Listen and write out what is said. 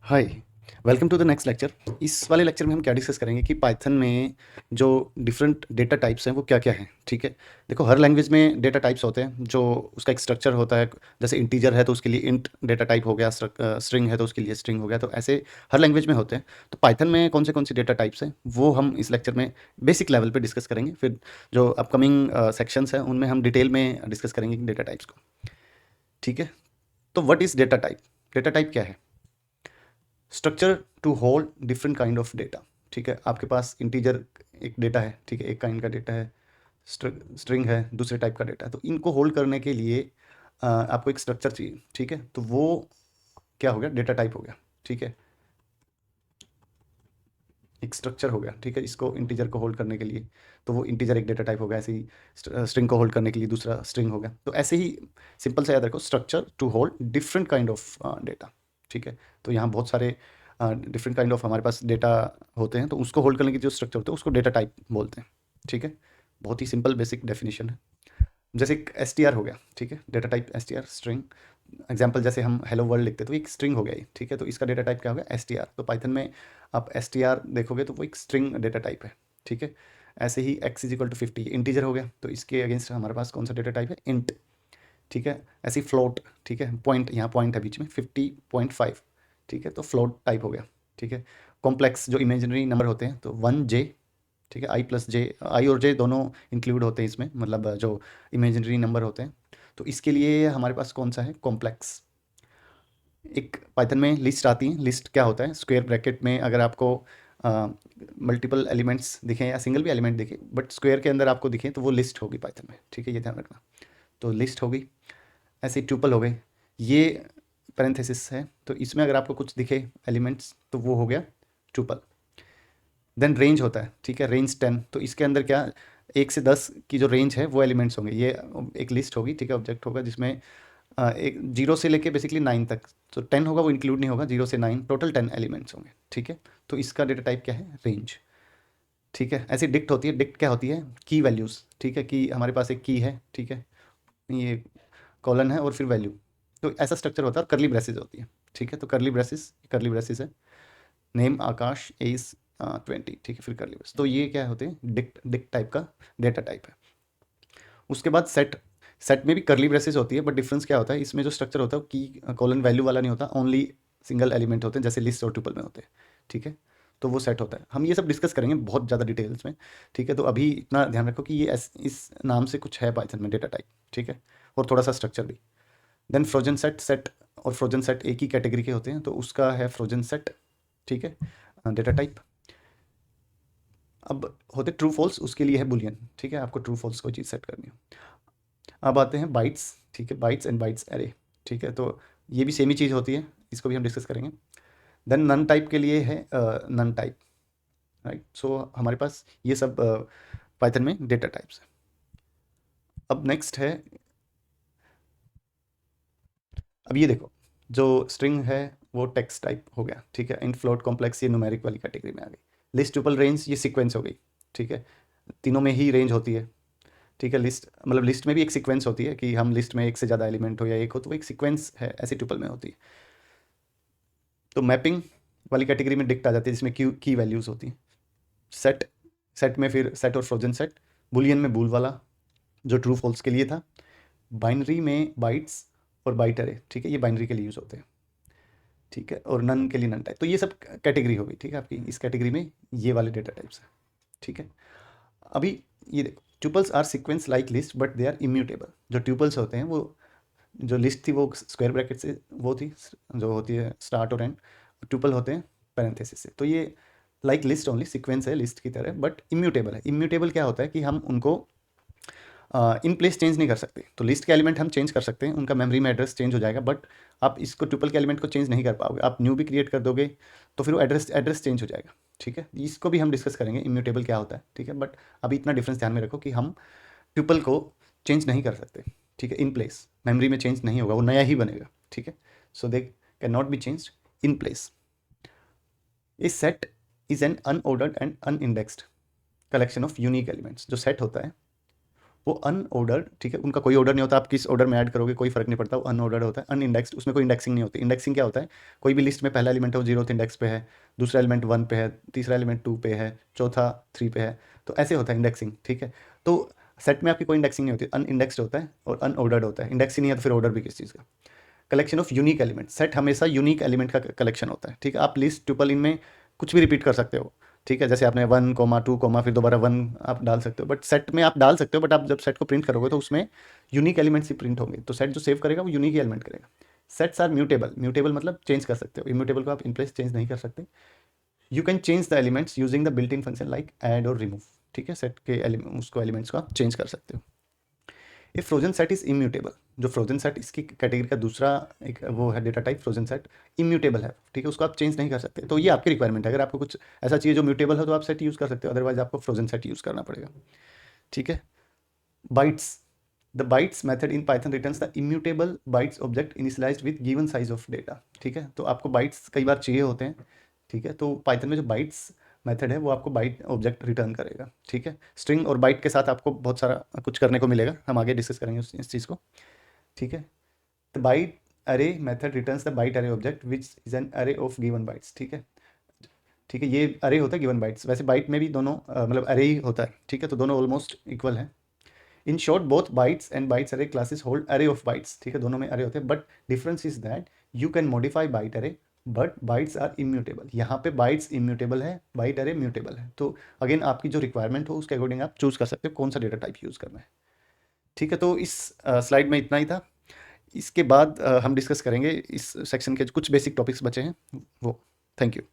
Hi, welcome to the next lecture. इस वाले lecture में हम क्या डिस्कस करेंगे कि पाइथन में जो डिफरेंट डेटा टाइप्स हैं वो क्या क्या हैं। ठीक है, देखो हर लैंग्वेज में डेटा टाइप्स होते हैं जो उसका एक स्ट्रक्चर होता है। जैसे इंटीजर है तो उसके लिए इंट डेटा टाइप हो गया, स्ट्रिंग है तो उसके लिए स्ट्रिंग हो गया। तो ऐसे हर लैंग्वेज में होते हैं। तो पाइथन में कौन सी डेटा टाइप्स हैं वो हम इस लेक्चर में बेसिक लेवल पे डिस्कस करेंगे। फिर जो अपकमिंग सेक्शंस हैं उनमें हम डिटेल में डिस्कस करेंगे डेटा टाइप्स को। ठीक है, तो what is data type? Data type क्या है? Structure to hold different kind of data. ठीक है, आपके पास इंटीजर एक डेटा है, ठीक है, एक काइंड का डेटा है। स्ट्रिंग है, दूसरे टाइप का डेटा है। तो इनको होल्ड करने के लिए आपको एक स्ट्रक्चर चाहिए। ठीक है, तो वो क्या हो गया? डेटा टाइप हो गया। ठीक है, एक स्ट्रक्चर हो गया। ठीक है, इसको इंटीजर को होल्ड करने के लिए तो वो इंटीजर एक डेटा टाइप हो गया। ऐसे ही स्ट्रिंग को होल्ड करने के लिए दूसरा स्ट्रिंग हो गया। तो ऐसे ही सिंपल से याद रखो, structure to hold different kind of data. ठीक है, तो यहाँ बहुत सारे डिफरेंट काइंड ऑफ हमारे पास डेटा होते हैं, तो उसको होल्ड करने की जो स्ट्रक्चर होता है उसको डेटा टाइप बोलते हैं। ठीक है, बहुत ही सिंपल बेसिक डेफिनेशन है। जैसे एक एस टी आर हो गया। ठीक है, data type S T R string. Example जैसे हम हेलो वर्ल्ड लिखते हैं तो एक स्ट्रिंग हो गया ये। ठीक है, तो इसका डेटा टाइप क्या होगा? S T R. तो पाइथन में आप एस टी आर देखोगे तो वो एक स्ट्रिंग डेटा टाइप है। ठीक है, ऐसे ही X is equal to 50 integer हो गया, तो इसके अगेंस्ट हमारे पास कौन सा डेटा टाइप है? इंट। ठीक है, ऐसे ही फ्लोट। ठीक है, पॉइंट, यहाँ पॉइंट है बीच में, 50.5। ठीक है, तो फ्लोट टाइप हो गया। ठीक है, कॉम्प्लेक्स जो इमेजिनरी नंबर होते हैं तो 1 जे। ठीक है, आई प्लस जे, आई और जे दोनों इंक्लूड होते हैं इसमें, मतलब जो इमेजिनरी नंबर होते हैं। तो इसके लिए हमारे पास कौन सा है? कॉम्प्लेक्स। एक पाइथन में लिस्ट आती है। लिस्ट क्या होता है? स्क्वायर ब्रैकेट में अगर आपको मल्टीपल एलिमेंट्स दिखें या सिंगल भी एलिमेंट दिखे बट स्क्वायर के अंदर आपको दिखे तो वो लिस्ट होगी पाइथन में। ठीक है, ये ध्यान रखना। तो लिस्ट होगी। ऐसे ही ट्यूपल हो गई, ये पैरेंथेसिस है, तो इसमें अगर आपको कुछ दिखे एलिमेंट्स तो वो हो गया ट्यूपल। देन रेंज होता है। ठीक है, रेंज 10, तो इसके अंदर क्या, 1 से 10 की जो रेंज है वो एलिमेंट्स होंगे। ये एक लिस्ट होगी। ठीक है, ऑब्जेक्ट होगा जिसमें एक 0 से लेके बेसिकली 9 तक। तो 10 होगा वो इंक्लूड नहीं होगा, 0 से 9 टोटल 10 एलिमेंट्स होंगे। ठीक है, तो इसका डेटा टाइप क्या है? रेंज। ठीक है, ऐसी डिक्ट होती है। डिक्ट क्या होती है? की वैल्यूज़। ठीक है, की हमारे पास एक की है। ठीक है, ये कॉलन है और फिर वैल्यू। तो ऐसा स्ट्रक्चर होता है और करली ब्रेसेस होती है। ठीक है, तो करली ब्रेसेस है। नेम आकाश एज 20। ठीक है, फिर करली ब्रेस। तो ये क्या होते हैं? डिक्ट डिक्ट टाइप का डेटा टाइप है। उसके बाद सेट। सेट में भी करली ब्रेसेस होती है, बट डिफरेंस क्या होता है? इसमें जो स्ट्रक्चर होता है वो की कॉलन वैल्यू वाला नहीं होता, ओनली सिंगल एलिमेंट होते हैं जैसे लिस्ट और ट्यूपल में होते हैं। ठीक है, तो वो सेट होता है। हम ये सब डिस्कस करेंगे बहुत ज़्यादा डिटेल्स में। ठीक है, तो अभी इतना ध्यान रखो कि ये इस नाम से कुछ है पाइथन में डेटा टाइप। ठीक है, और थोड़ा सा स्ट्रक्चर भी। Then frozen set. सेट और फ्रोजन सेट एक ही कैटेगरी के होते हैं, तो उसका है फ्रोजन सेट। ठीक है, डेटा टाइप। अब होते ट्रू फॉल्स, उसके लिए है बुलियन। ठीक है, आपको ट्रू फॉल्स कोई चीज़ सेट करनी हो। अब आते हैं बाइट्स। ठीक है, बाइट्स एंड बाइट्स एरे। ठीक है, तो ये भी सेम ही चीज़ होती है, इसको भी हम डिस्कस करेंगे। देन नन टाइप के लिए है नन टाइप। राइट, सो हमारे पास ये सब पाइथन में डेटा टाइप्स है। अब नेक्स्ट है, अब ये देखो, जो स्ट्रिंग है वो टेक्स्ट टाइप हो गया। ठीक है, इंट फ्लोट कॉम्प्लेक्स ये न्यूमेरिक वाली कैटेगरी में आ गई। लिस्ट ट्यूपल रेंज ये सीक्वेंस हो गई। ठीक है, तीनों में ही रेंज होती है। ठीक है, लिस्ट मतलब लिस्ट में भी एक सीक्वेंस होती है कि हम लिस्ट में एक से ज़्यादा एलिमेंट हो या एक हो तो वो एक सीक्वेंस है, ऐसी ट्यूपल में होती है। तो मैपिंग वाली कैटेगरी में डिक्ट आ जाती है जिसमें की वैल्यूज़ होती हैं। सेट। सेट में फिर सेट और फ्रोजन सेट। बुलियन में बूल वाला जो ट्रू फॉल्स के लिए था। बाइनरी में बाइट्स और बाइट अरे। ठीक है, ये बाइनरी के लिए यूज़ होते हैं। ठीक है, और नन के लिए नन टाइप। तो ये सब कैटेगरी हो गई। ठीक है, आपकी इस कैटेगरी में ये वाले डेटा टाइप्स हैं। ठीक है, अभी ये देखो, tuples are sequence like list but they are immutable. जो ट्यूपल्स होते हैं वो, जो लिस्ट थी वो स्क्वायर ब्रैकेट से वो थी, जो होती है स्टार्ट और एंड। ट्यूपल होते हैं पैरेंथेसिस से। तो ये लाइक लिस्ट ओनली, सीक्वेंस है लिस्ट की तरह बट इम्यूटेबल है। इम्यूटेबल क्या होता है कि हम उनको इन प्लेस चेंज नहीं कर सकते। तो लिस्ट के एलिमेंट हम चेंज कर सकते हैं, उनका मेमोरी में एड्रेस चेंज हो जाएगा, बट आप इसको ट्यूपल के एलिमेंट को चेंज नहीं कर पाओगे। आप न्यू भी क्रिएट कर दोगे तो फिर वो एड्रेस चेंज हो जाएगा। ठीक है, इसको भी हम डिस्कस करेंगे इम्यूटेबल क्या होता है। ठीक है, बट अभी इतना डिफरेंस ध्यान में रखो कि हम ट्यूपल को चेंज नहीं कर सकते। ठीक है, इन प्लेस मेमोरी में चेंज नहीं होगा, वो नया ही बनेगा। ठीक है, so they can not be changed in place. A set is an unordered and unindexed collection of unique elements. जो सेट होता है वो अनऑर्डर्ड, ठीक है, उनका कोई ऑर्डर नहीं होता, आप किस ऑर्डर में ऐड करोगे कोई फर्क नहीं पड़ता, वो अनऑर्डर्ड होता है, अनइंडेक्स्ड, उसमें कोई इंडेक्सिंग नहीं होती। इंडेक्सिंग क्या होता है, कोई भी लिस्ट में पहला एलिमेंट है वो 0th इंडेक्स पे है, दूसरा एलिमेंट 1 पे है, तीसरा एलिमेंट 2 पे है, चौथा 3 पे है, तो ऐसे होता है इंडेक्सिंग, ठीक है। तो सेट में आपकी कोई इंडेक्सिंग नहीं होती, अनइंडेक्स्ड होता है और अनऑर्डर्ड होता है। इंडेक्स ही नहीं है तो फिर ऑर्डर भी किस चीज़ का। Collection of unique element, set हमेशा यूनिक एलिमेंट का कलेक्शन होता है, ठीक है। आप लिस्ट ट्यूपल इनमें कुछ भी रिपीट कर सकते हो, ठीक है, जैसे आपने 1 कोमा 2 कोमा फिर दोबारा 1 आप डाल सकते हो, बट सेट में आप डाल सकते हो, बट आप जब सेट को प्रिंट करोगे तो उसमें यूनिक एलिमेंट्स ही प्रिंट होंगे, तो सेट जो सेव करेगा वो यूनिक ही एलिमेंट करेगा। सेट्स आर म्यूटेबल, म्यूटेबल मतलब चेंज कर सकते हो, इम्यूटेबल को आप इन प्लेस चेंज नहीं कर सकते। You can change the elements using the built in function like add और रिमूव, ठीक है, सेट के उसको एलिमेंट्स को आप चेंज कर सकते हो। ये फ्रोजन सेट इज इम्यूटेबल, जो फ्रोजन सेट इसकी कैटेगरी का दूसरा एक वो है data type, frozen set immutable है, ठीक है, उसको आप चेंज नहीं कर सकते। तो ये आपकी रिक्वायरमेंट है, अगर आपको कुछ ऐसा चाहिए जो म्यूटेबल है तो आप सेट यूज़ कर सकते हो, अदरवाइज आपको फ्रोजन सेट यूज़ करना पड़ेगा, ठीक है। Bytes, the bytes method in Python returns the immutable bytes object initialised with given size of data, ठीक है। तो आपको बाइट्स कई बार चाहिए होते हैं, ठीक है, तो पाइथन में जो बाइट्स मेथड है वो आपको बाइट ऑब्जेक्ट रिटर्न करेगा, ठीक है। स्ट्रिंग और बाइट के साथ आपको बहुत सारा कुछ करने को मिलेगा, हम आगे डिस्कस करेंगे इस चीज़ को, ठीक है। द बाइट अरे मेथड रिटर्न्स द बाइट अरे ऑब्जेक्ट विच इज एन अरे ऑफ गिवन बाइट्स, ठीक है, ठीक है, ये अरे होता है गिवन बाइट्स, वैसे बाइट में भी दोनों मतलब अरे ही होता है, ठीक है, तो दोनों ऑलमोस्ट इक्वल है। In short both bytes and bytes array classes hold array of bytes, ठीक है, दोनों में अरे होते हैं, but difference is that you can modify byte array but bytes are immutable. यहाँ पे बाइट्स इम्यूटेबल है, बाइट अरे म्यूटेबल है, तो अगेन आपकी जो रिक्वायरमेंट हो उसके अकॉर्डिंग आप चूज कर सकते हो कौन सा डेटा टाइप यूज़ करना है, ठीक है। तो इस स्लाइड में इतना ही था। इसके बाद हम डिस्कस करेंगे इस सेक्शन के कुछ बेसिक टॉपिक्स बचे हैं वो। Thank you.